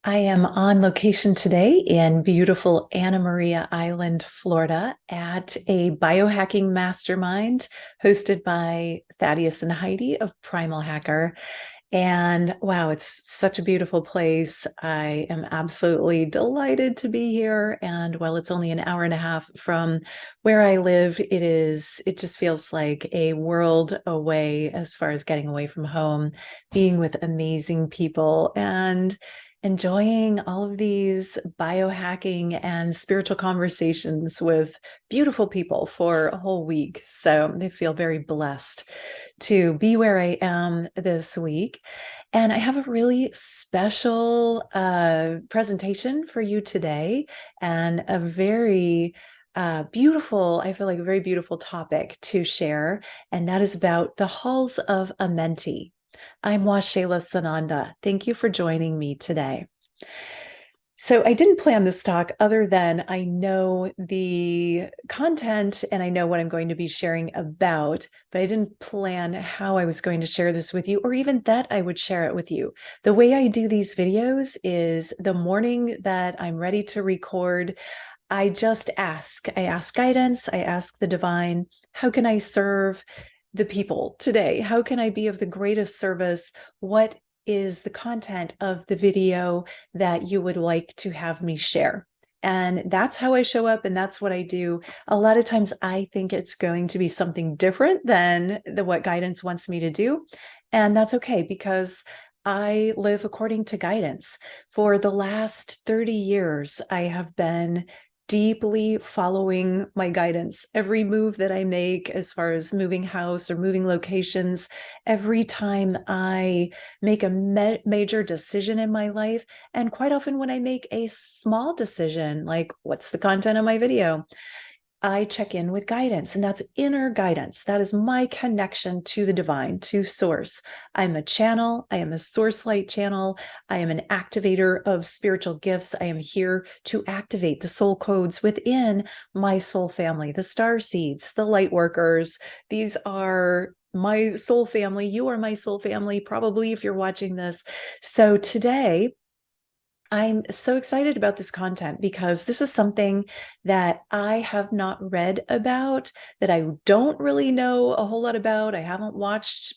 I am on location today in beautiful Anna Maria Island, Florida, at a biohacking mastermind hosted by Thaddeus and Heidi of Primal Hacker. And wow, it's such a beautiful place. I am absolutely delighted to be here. And while it's only an hour and a half from where I live, it just feels like a world away as far as getting away from home, being with amazing people, and enjoying all of these biohacking and spiritual conversations with beautiful people for a whole week. So I feel very blessed to be where I am this week. And I have a really special presentation for you today, and a very beautiful, I feel like a very beautiful topic to share. And that is about the halls of Amenti. I'm Waxela Sananda. Thank you for joining me today. So I didn't plan this talk other than I know the content and I know what I'm going to be sharing about, but I didn't plan how I was going to share this with you, or even that I would share it with you. The way I do these videos is the morning that I'm ready to record, I just ask. I ask guidance. I ask the divine, how can I serve the people today? How can I be of the greatest service? What is the content of the video that you would like to have me share? And that's how I show up, and that's what I do. A lot of times I think it's going to be something different than what guidance wants me to do. And that's okay, because I live according to guidance. For the last 30 years, I have been deeply following my guidance. Every move that I make, as far as moving house or moving locations, every time I make a major decision in my life, and quite often when I make a small decision, like what's the content of my video, I check in with guidance, and that's inner guidance. That is my connection to the divine, to source. I'm a channel. I am a source light channel. I am an activator of spiritual gifts. I am here to activate the soul codes within my soul family, the star seeds, the light workers. These are my soul family. You are my soul family, probably, if you're watching this. So today, I'm so excited about this content because this is something that I have not read about, that I don't really know a whole lot about. I haven't watched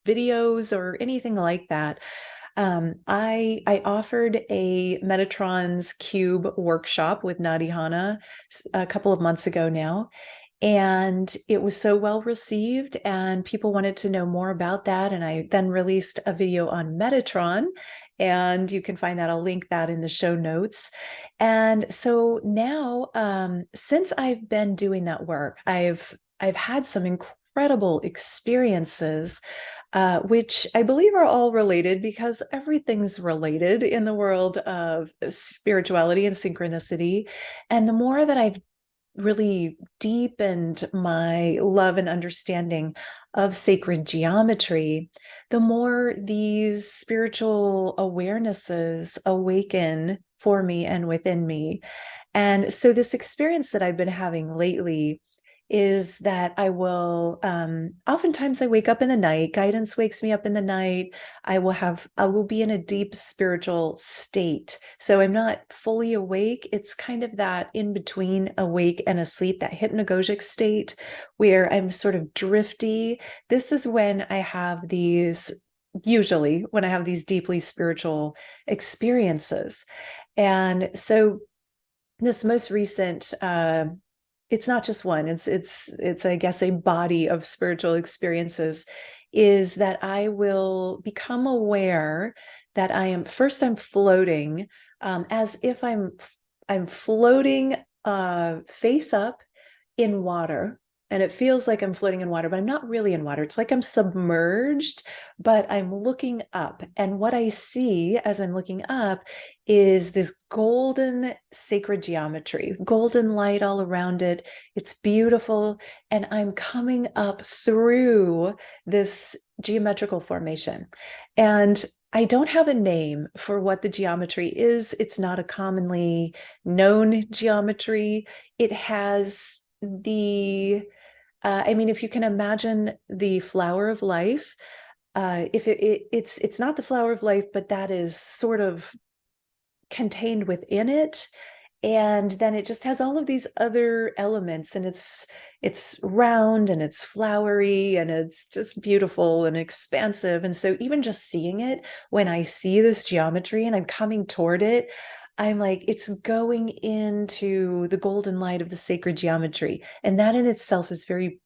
videos or anything like that. I offered a Metatron's Cube workshop with Nadihana a couple of months ago now, and it was so well received, and people wanted to know more about that. And I then released a video on Metatron, and you can find that. I'll link that in the show notes. And so now, since I've been doing that work, I've had some incredible experiences, which I believe are all related, because everything's related in the world of spirituality and synchronicity. And the more that I've really deepened my love and understanding of sacred geometry, the more these spiritual awarenesses awaken for me and within me. And so this experience that I've been having lately is that I will, oftentimes I wake up in the night, guidance wakes me up in the night. I will be in a deep spiritual state. So I'm not fully awake. It's kind of that in between awake and asleep, that hypnagogic state where I'm sort of drifty. This is when I have usually when I have these deeply spiritual experiences. And so this most recent, it's not just one, it's I guess a body of spiritual experiences, is that I will become aware that I'm floating, as if I'm floating face up in water. And it feels like I'm floating in water, but I'm not really in water. It's like I'm submerged, but I'm looking up. And what I see as I'm looking up is this golden sacred geometry, golden light all around it. It's beautiful. And I'm coming up through this geometrical formation. And I don't have a name for what the geometry is. It's not a commonly known geometry. It has I mean, if you can imagine the flower of life, if it's not the flower of life, but that is sort of contained within it. And then it just has all of these other elements, and it's round and it's flowery and it's just beautiful and expansive. And so even just seeing it, when I see this geometry and I'm coming toward it, I'm like, it's going into the golden light of the sacred geometry. And that in itself is very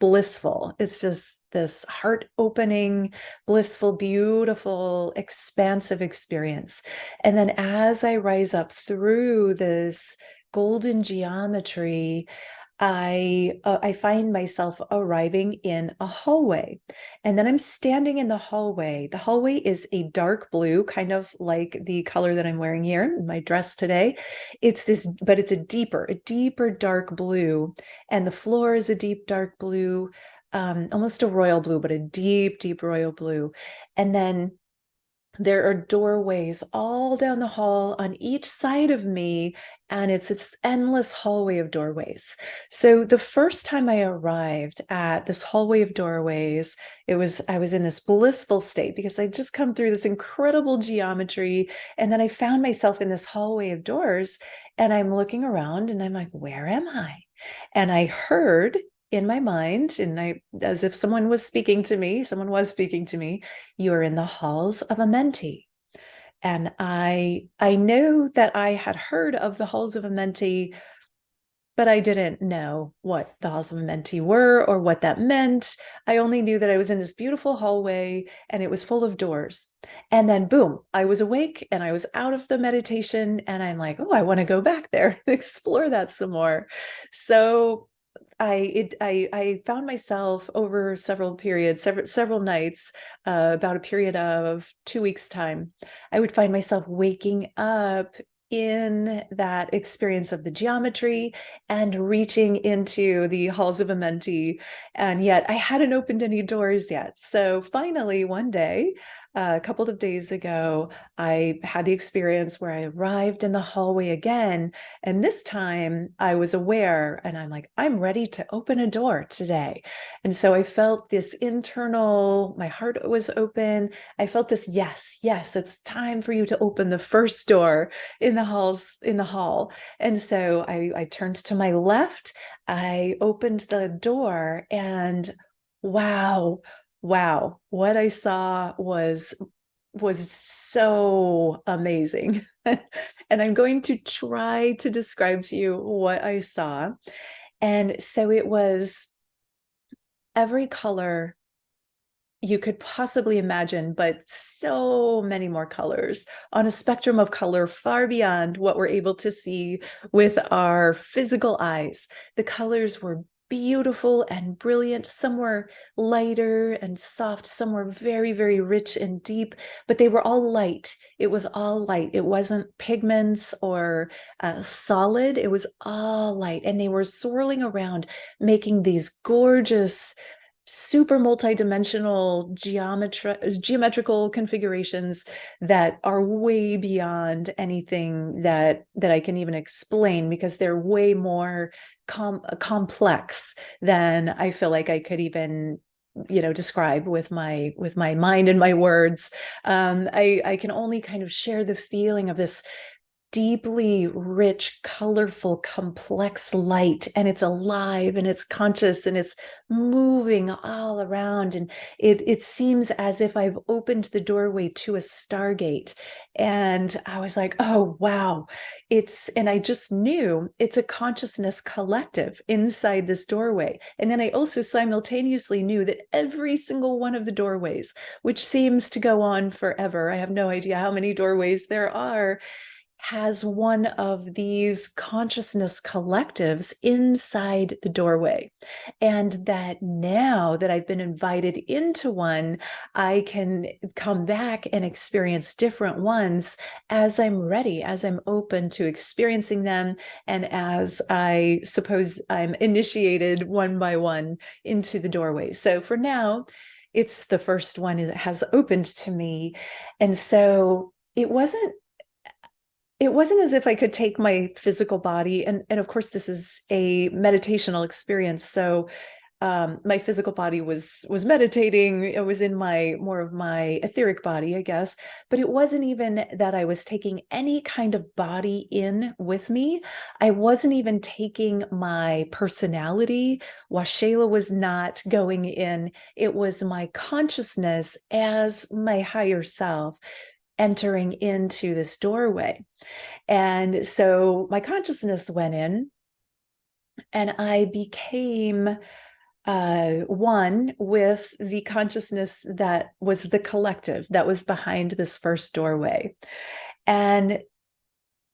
blissful. It's just this heart opening, blissful, beautiful, expansive experience. And then as I rise up through this golden geometry, I find myself arriving in a hallway, and then I'm standing in the hallway. The hallway is a dark blue, kind of like the color that I'm wearing here in my dress today. It's this, but it's a deeper dark blue, and the floor is a deep dark blue, almost a royal blue, but a deep royal blue. And then there are doorways all down the hall on each side of me, and it's this endless hallway of doorways. So the first time I arrived at this hallway of doorways, I was in this blissful state because I'd just come through this incredible geometry, and then I found myself in this hallway of doors, and I'm looking around and I'm like, where am I? And I heard in my mind, and as if someone was speaking to me, you are in the halls of Amenti. And I know that I had heard of the halls of Amenti, but I didn't know what the halls of Amenti were or what that meant. I only knew that I was in this beautiful hallway and it was full of doors. And then boom, I was awake and I was out of the meditation, and I'm like, oh, I want to go back there and explore that some more. So I found myself over several periods, several nights, about a period of 2 weeks time, I would find myself waking up in that experience of the geometry and reaching into the halls of Amenti. And yet I hadn't opened any doors yet. So finally, one day, a couple of days ago, I had the experience where I arrived in the hallway again. And this time I was aware, and I'm like, I'm ready to open a door today. And so I felt this internal, my heart was open. I felt this, yes, it's time for you to open the first door in the hall. And so I turned to my left, I opened the door, and wow, what I saw was so amazing. And I'm going to try to describe to you what I saw. And so it was every color you could possibly imagine, but so many more colors on a spectrum of color far beyond what we're able to see with our physical eyes. The colors were beautiful and brilliant. Some were lighter and soft, some were very rich and deep, but they were all light. It was all light. It wasn't pigments or solid. It was all light, and they were swirling around, making these gorgeous, super multidimensional geometrical configurations that are way beyond anything that I can even explain, because they're way more complex than I feel like I could even describe with my mind and my words. I can only kind of share the feeling of this deeply rich, colorful, complex light, and it's alive and it's conscious and it's moving all around, and it seems as if I've opened the doorway to a stargate. And I was like, oh wow, and I just knew it's a consciousness collective inside this doorway. And then I also simultaneously knew that every single one of the doorways, which seems to go on forever, I have no idea how many doorways there are, has one of these consciousness collectives inside the doorway. And that now that I've been invited into one, I can come back and experience different ones as I'm ready, as I'm open to experiencing them, and as I suppose I'm initiated one by one into the doorway. So for now, it's the first one that has opened to me. And so it wasn't as if I could take my physical body, and of course this is a meditational experience, so My physical body was meditating. It was in more of my etheric body, I guess, but it wasn't even that I was taking any kind of body in with me. I wasn't even taking my personality. Waxela was not going in. It was my consciousness as my higher self entering into this doorway. And so my consciousness went in, and I became one with the consciousness that was the collective that was behind this first doorway. And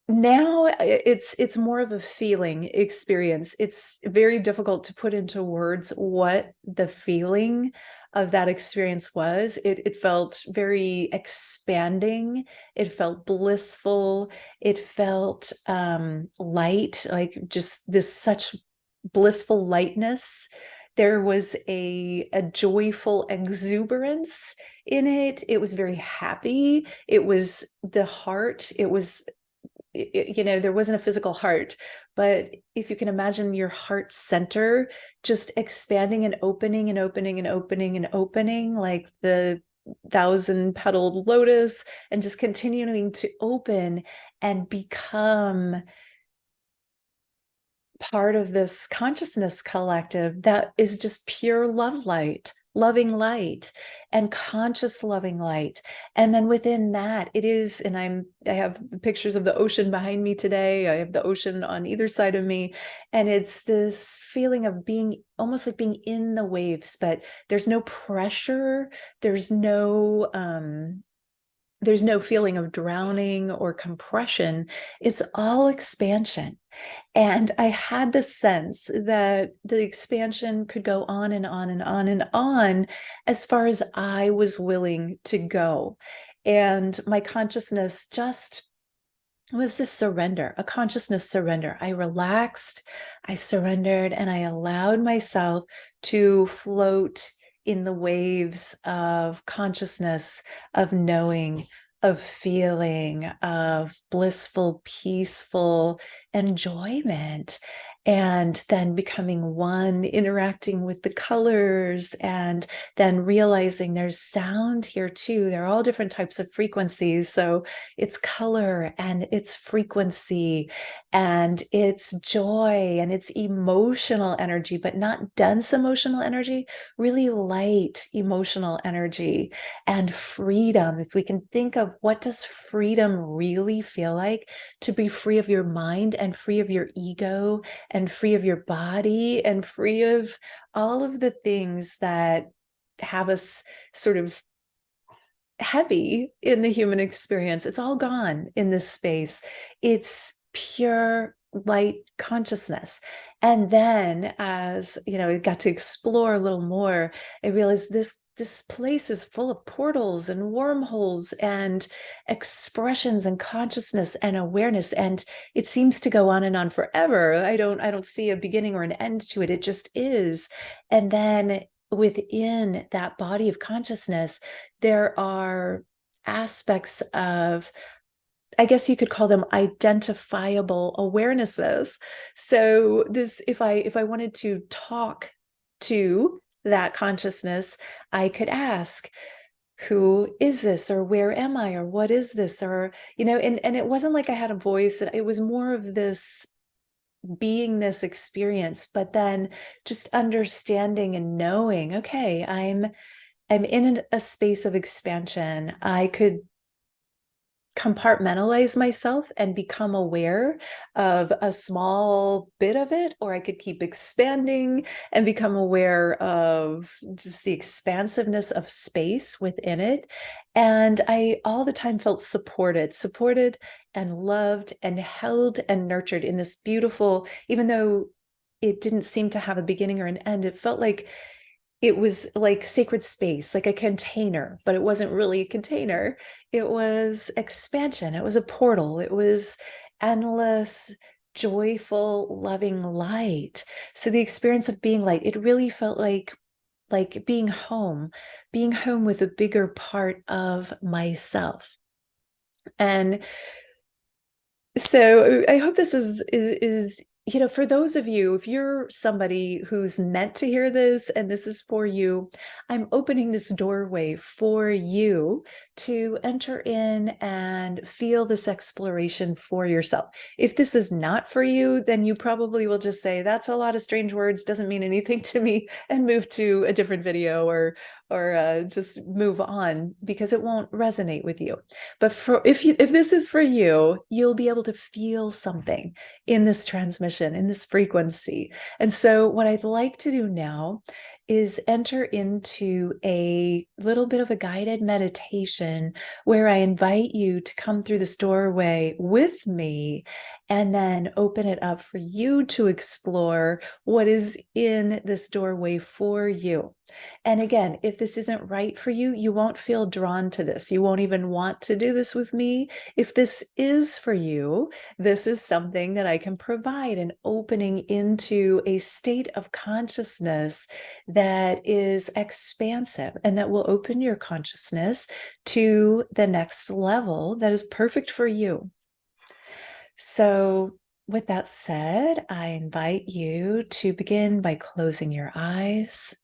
now it's more of a feeling experience. It's very difficult to put into words what the feeling of that experience was. It felt very expanding. It felt blissful. It felt light, like just this such blissful lightness. There was a joyful exuberance in it. It was very happy. It was the heart. It was, there wasn't a physical heart, but if you can imagine your heart center just expanding and opening and opening and opening and opening, like the thousand-petaled lotus, and just continuing to open and become part of this consciousness collective that is just pure love light, loving light, and conscious loving light. And then within that, it is, and I have pictures of the ocean behind me today. I have the ocean on either side of me. And it's this feeling of being almost like being in the waves, but there's no pressure. There's no feeling of drowning or compression. It's all expansion. And I had the sense that the expansion could go on and on and on and on as far as I was willing to go. And my consciousness just was this surrender, a consciousness surrender. I relaxed, I surrendered, and I allowed myself to float in the waves of consciousness, of knowing, of feeling, of blissful, peaceful enjoyment. And then becoming one, interacting with the colors, and then realizing there's sound here too. There are all different types of frequencies. So it's color and it's frequency and it's joy and it's emotional energy, but not dense emotional energy, really light emotional energy and freedom. If we can think of what does freedom really feel like, to be free of your mind and free of your ego and free of your body and free of all of the things that have us sort of heavy in the human experience. It's all gone in this space. It's pure light consciousness. And then as I got to explore a little more, I realized this place is full of portals and wormholes and expressions and consciousness and awareness, and it seems to go on and on forever. I don't see a beginning or an end to it. It just is. And then within that body of consciousness, there are aspects of, I guess you could call them identifiable awarenesses. So this, if I wanted to talk to that consciousness, I could ask, who is this, or where am I, or what is this, or and it wasn't like I had a voice. It was more of this beingness experience, but then just understanding and knowing, okay, I'm in a space of expansion. I could compartmentalize myself and become aware of a small bit of it, or I could keep expanding and become aware of just the expansiveness of space within it. And I all the time felt supported and loved and held and nurtured in this beautiful, even though it didn't seem to have a beginning or an end, it felt like it was like sacred space, like a container, but it wasn't really a container. It was expansion. It was a portal. It was endless, joyful, loving light. So the experience of being light, it really felt like being home with a bigger part of myself. And so I hope this is for those of you, if you're somebody who's meant to hear this and this is for you, I'm opening this doorway for you to enter in and feel this exploration for yourself. If this is not for you, then you probably will just say, that's a lot of strange words, doesn't mean anything to me, and move to a different video or just move on because it won't resonate with you. But if this is for you, you'll be able to feel something in this transmission, in this frequency. And so what I'd like to do now is enter into a little bit of a guided meditation where I invite you to come through this doorway with me and then open it up for you to explore what is in this doorway for you. And again, if this isn't right for you, you won't feel drawn to this. You won't even want to do this with me. If this is for you, this is something that I can provide, an opening into a state of consciousness that is expansive and that will open your consciousness to the next level that is perfect for you. So, with that said, I invite you to begin by closing your eyes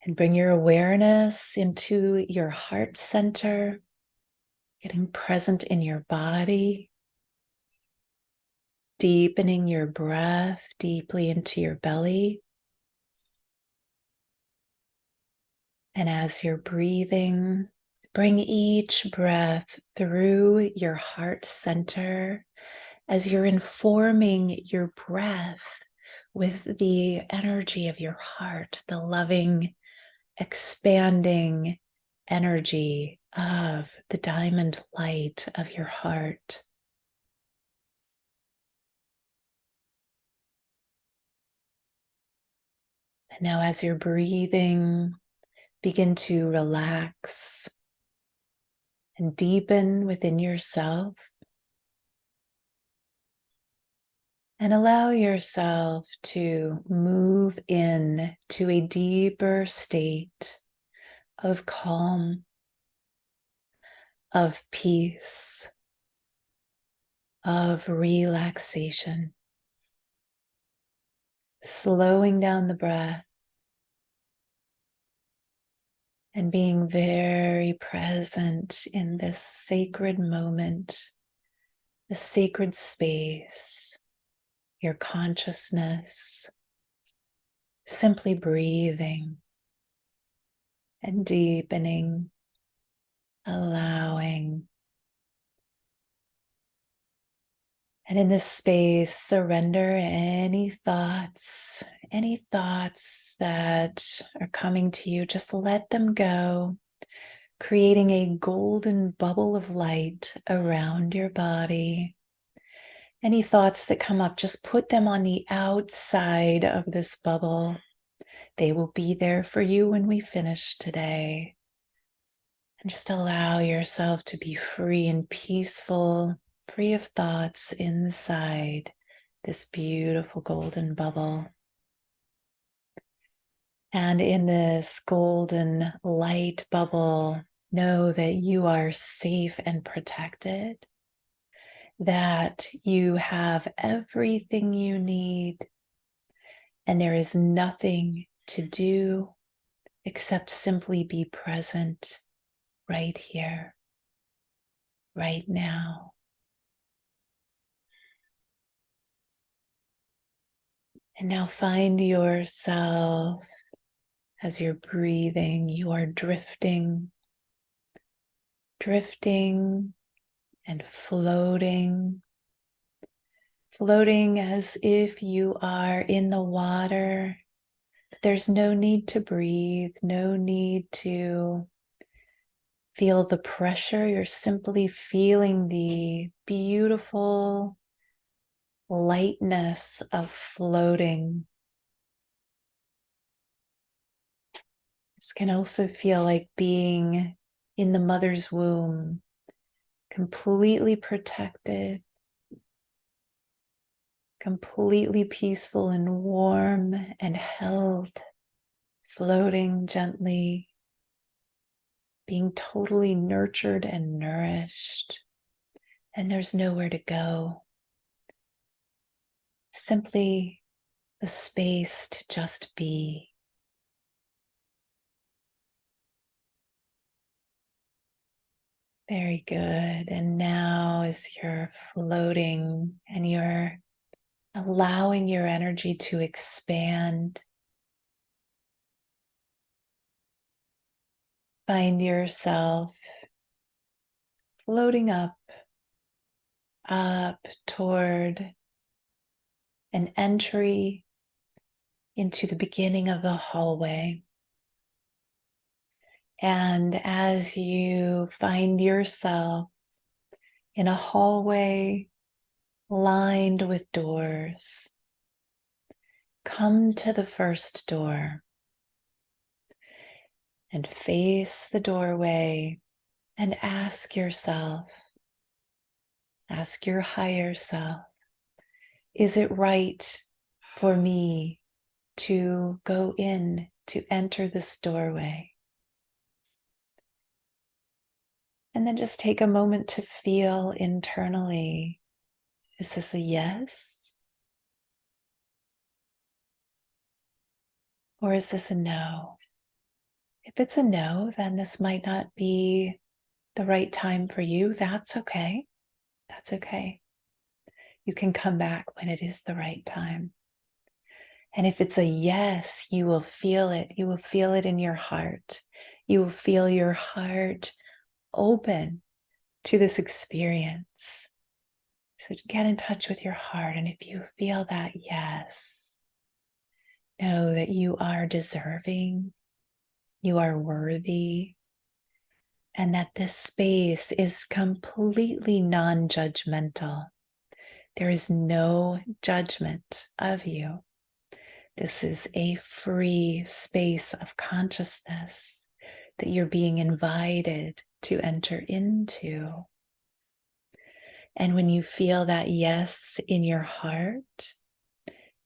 and bring your awareness into your heart center, getting present in your body, deepening your breath deeply into your belly. And as you're breathing, bring each breath through your heart center as you're informing your breath with the energy of your heart, the loving, expanding energy of the diamond light of your heart. And now as you're breathing, begin to relax and deepen within yourself. And allow yourself to move in to a deeper state of calm, of peace, of relaxation. Slowing down the breath and being very present in this sacred moment, the sacred space, your consciousness, simply breathing and deepening, allowing. And in this space, surrender any thoughts that are coming to you. Just let them go, creating a golden bubble of light around your body. Any thoughts that come up, just put them on the outside of this bubble. They will be there for you when we finish today. And just allow yourself to be free and peaceful, free of thoughts inside this beautiful golden bubble. And in this golden light bubble, know that you are safe and protected, that you have everything you need, and there is nothing to do except simply be present right here, right now. And now find yourself as you're breathing, you are drifting and floating as if you are in the water. But there's no need to breathe, no need to feel the pressure. You're simply feeling the beautiful lightness of floating. This can also feel like being in the mother's womb, completely protected, completely peaceful and warm and held, floating gently, being totally nurtured and nourished. And there's nowhere to go. simply the space to just be. Very good. And now, as you're floating and you're allowing your energy to expand, find yourself floating up toward an entry into the beginning of the hallway. And as you find yourself in a hallway lined with doors, come to the first door and face the doorway and ask yourself, ask your higher self, is it right for me to go in, to enter this doorway? And then just take a moment to feel internally, is this a yes? Or is this a no? If it's a no, then this might not be the right time for you. That's okay. That's okay. You can come back when it is the right time. And if it's a yes, you will feel it. You will feel it in your heart. You will feel your heart open to this experience. So get in touch with your heart. And if you feel that yes, know that you are deserving, you are worthy, and that this space is completely non-judgmental. There is no judgment of you. This is a free space of consciousness that you're being invited to enter into. And when you feel that yes in your heart,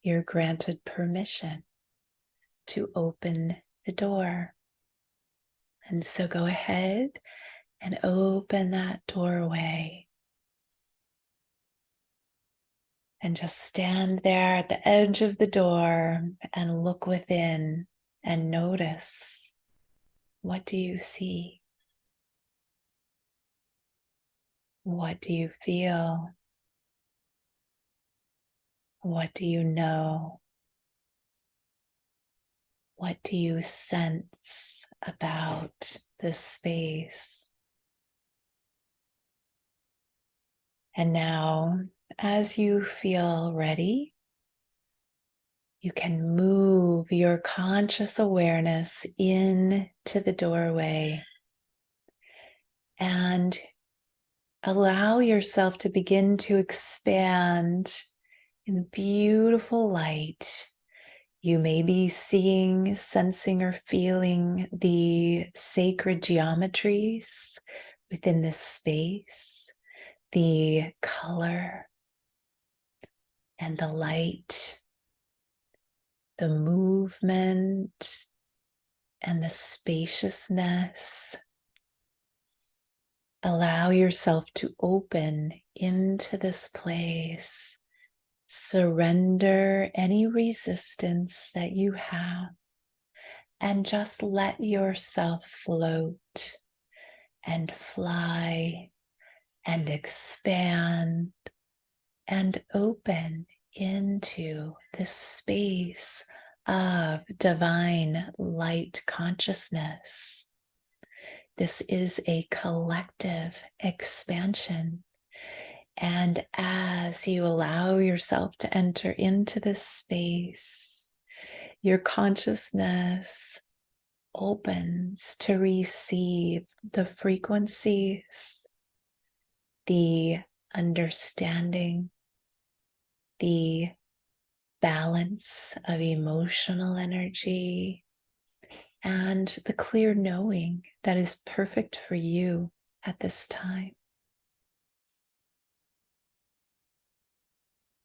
you're granted permission to open the door. And so go ahead and open that doorway. And just stand there at the edge of the door and look within and notice, what do you see? What do you feel? What do you know? What do you sense about this space? And now, as you feel ready, you can move your conscious awareness into the doorway and allow yourself to begin to expand in beautiful light. You may be seeing, sensing, or feeling the sacred geometries within this space, the color and the light, the movement and the spaciousness. Allow yourself to open into this place. Surrender any resistance that you have and just let yourself float and fly and expand and open into this space of divine light consciousness. This is a collective expansion. And as you allow yourself to enter into this space, your consciousness opens to receive the frequencies, the understanding, the balance of emotional energy, and the clear knowing that is perfect for you at this time.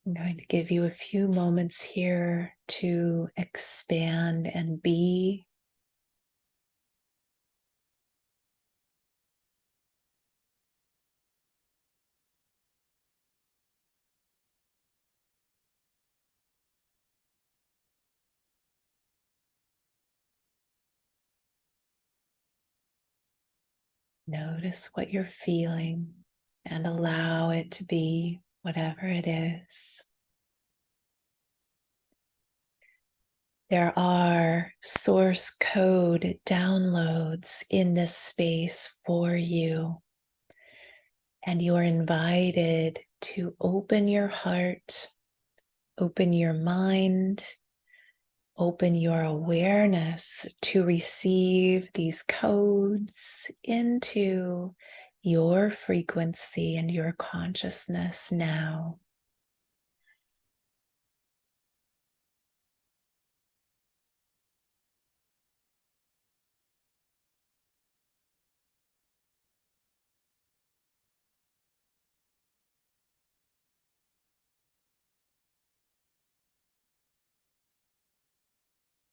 I'm going to give you a few moments here to expand and be. Notice what you're feeling and allow it to be whatever it is. There are source code downloads in this space for you, and you are invited to open your heart, open your mind, open your awareness to receive these codes into your frequency and your consciousness now.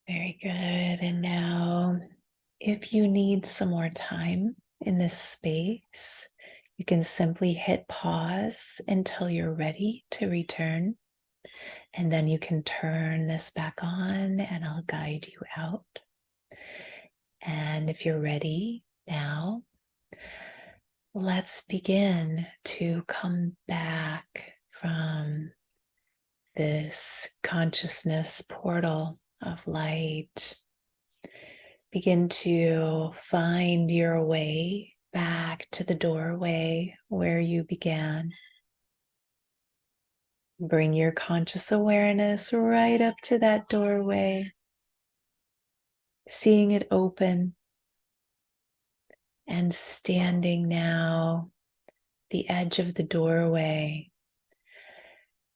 Very good. And now, if you need some more time in this space, you can simply hit pause until you're ready to return. And then you can turn this back on and I'll guide you out. And if you're ready now, let's begin to come back from this consciousness portal of light. Begin to find your way back to the doorway where you began. Bring your conscious awareness right up to that doorway, seeing it open and standing now the edge of the doorway.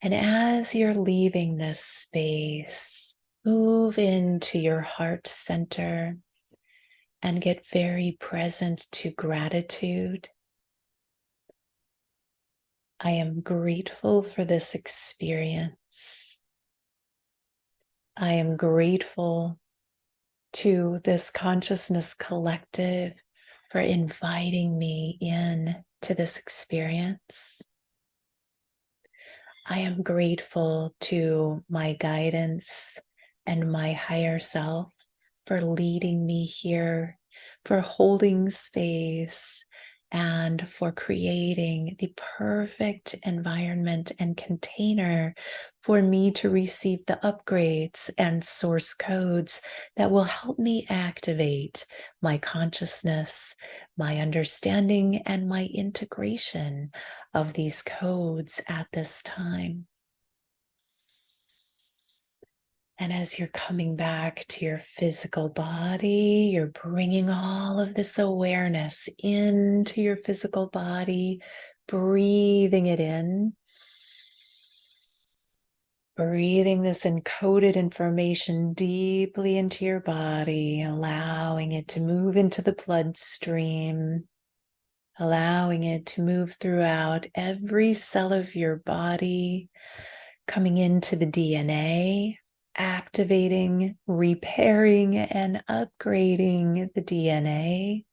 And as you're leaving this space, move into your heart center and get very present to gratitude. I am grateful for this experience. I am grateful to this consciousness collective for inviting me in to this experience. I am grateful to my guidance and my higher self for leading me here, for holding space, and for creating the perfect environment and container for me to receive the upgrades and source codes that will help me activate my consciousness, my understanding, and my integration of these codes at this time. And as you're coming back to your physical body, you're bringing all of this awareness into your physical body, breathing it in, breathing this encoded information deeply into your body, allowing it to move into the bloodstream, allowing it to move throughout every cell of your body, coming into the DNA, activating, repairing, and upgrading the DNA,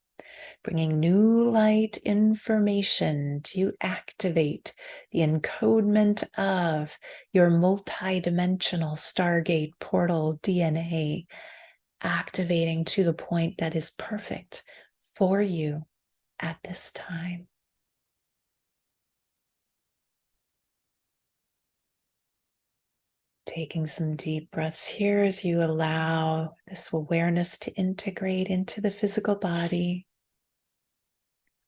bringing new light information to activate the encodement of your multidimensional Stargate portal DNA, activating to the point that is perfect for you at this time. Taking some deep breaths here as you allow this awareness to integrate into the physical body,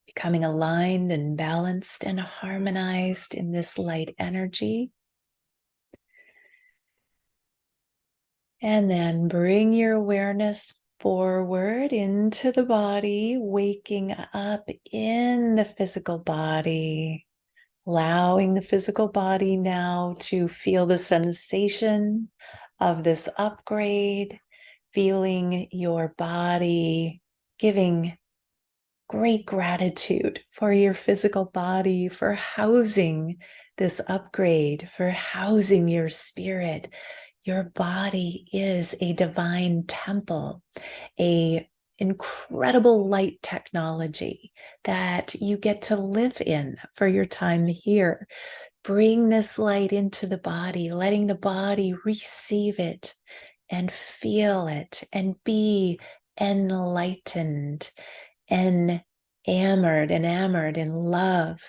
becoming aligned and balanced and harmonized in this light energy. And then bring your awareness forward into the body, waking up in the physical body, allowing the physical body now to feel the sensation of this upgrade, feeling your body, giving great gratitude for your physical body, for housing this upgrade, for housing your spirit. Your body is a divine temple, a incredible light technology that you get to live in for your time here. Bring this light into the body, letting the body receive it and feel it and be enlightened, enabled, enamored in love,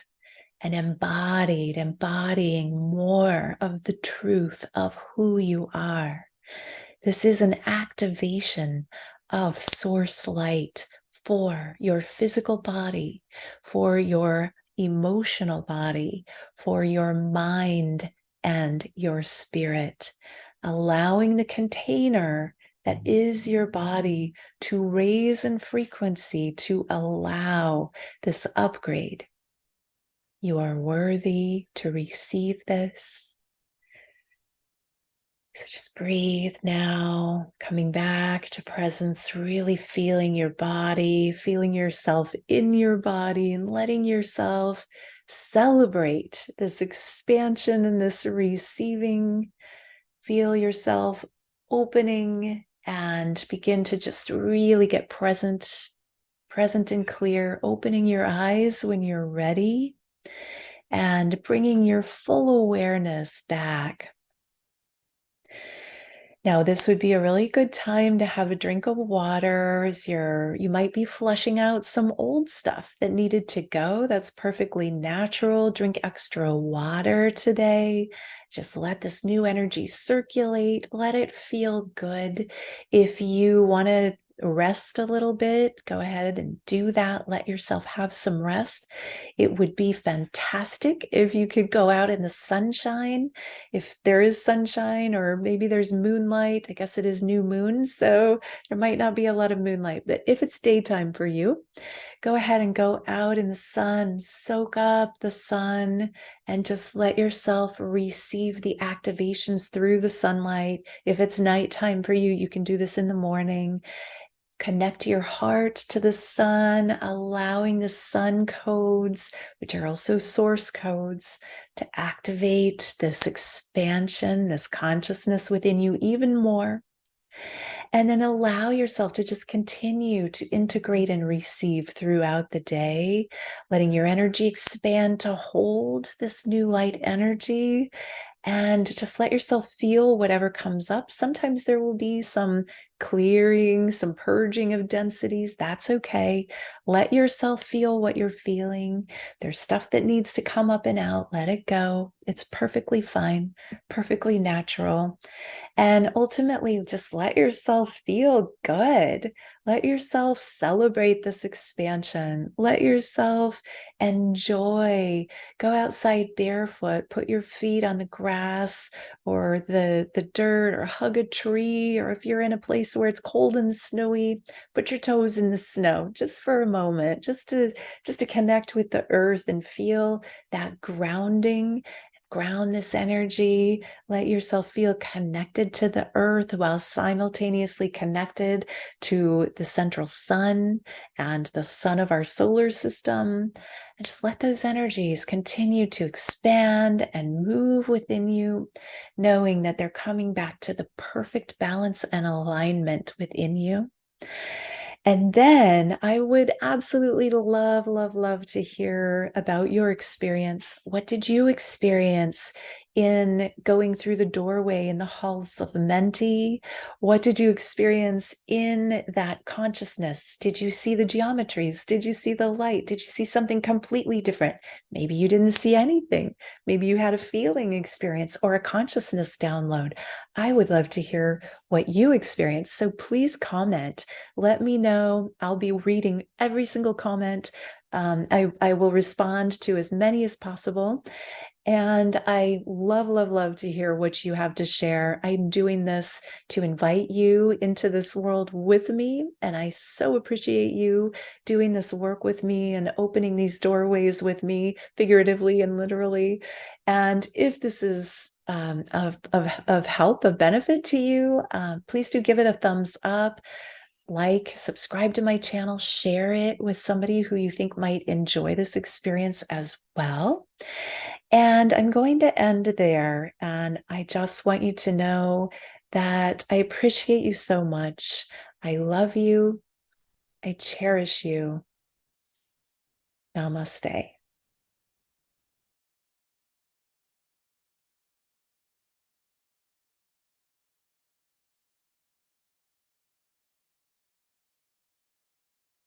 and embodying more of the truth of who you are. This is an activation of source light for your physical body, for your emotional body, for your mind and your spirit, allowing the container that is your body to raise in frequency to allow this upgrade. You are worthy to receive this. So just breathe now, coming back to presence, really feeling your body, feeling yourself in your body, and letting yourself celebrate this expansion and this receiving. Feel yourself opening and begin to just really get present and clear, opening your eyes when you're ready and bringing your full awareness back. Now, this would be a really good time to have a drink of water as you might be flushing out some old stuff that needed to go. That's perfectly natural. Drink extra water today. Just let this new energy circulate. Let it feel good. If you want to rest a little bit, go ahead and do that. Let yourself have some rest. It would be fantastic if you could go out in the sunshine, if there is sunshine, or maybe there's moonlight. I guess it is new moon, so there might not be a lot of moonlight, but if it's daytime for you, go ahead and go out in the sun, soak up the sun, and just let yourself receive the activations through the sunlight. If it's nighttime for you, you can do this in the morning. Connect your heart to the sun, allowing the sun codes, which are also source codes, to activate this expansion, this consciousness within you even more. And then allow yourself to just continue to integrate and receive throughout the day, letting your energy expand to hold this new light energy. And just let yourself feel whatever comes up. Sometimes there will be some clearing, some purging of densities. That's okay. Let yourself feel what you're feeling. There's stuff that needs to come up and out. Let it go. It's perfectly fine, perfectly natural. And ultimately, just let yourself feel good. Let yourself celebrate this expansion. Let yourself enjoy. Go outside barefoot, put your feet on the grass or the dirt, or hug a tree. Or if you're in a place where it's cold and snowy, put your toes in the snow just for a moment, just to connect with the earth and feel that grounding. Ground this energy. Let yourself feel connected to the earth while simultaneously connected to the central sun and the sun of our solar system. And just let those energies continue to expand and move within you, knowing that they're coming back to the perfect balance and alignment within you. And then I would absolutely love to hear about your experience. What did you experience in going through the doorway in the halls of Amenti? What did you experience in that consciousness? Did you see the geometries? Did you see the light? Did you see something completely different? Maybe you didn't see anything. Maybe you had a feeling experience or a consciousness download. I would love to hear what you experienced. So please comment. Let me know. I'll be reading every single comment. I will respond to as many as possible. And I love to hear what you have to share. I'm doing this to invite you into this world with me. And I so appreciate you doing this work with me and opening these doorways with me, figuratively and literally. And if this is of help, of benefit to you, please do give it a thumbs up. Like, subscribe to my channel, share it with somebody who you think might enjoy this experience as well. And I'm going to end there. And I just want you to know that I appreciate you so much. I love you. I cherish you. Namaste.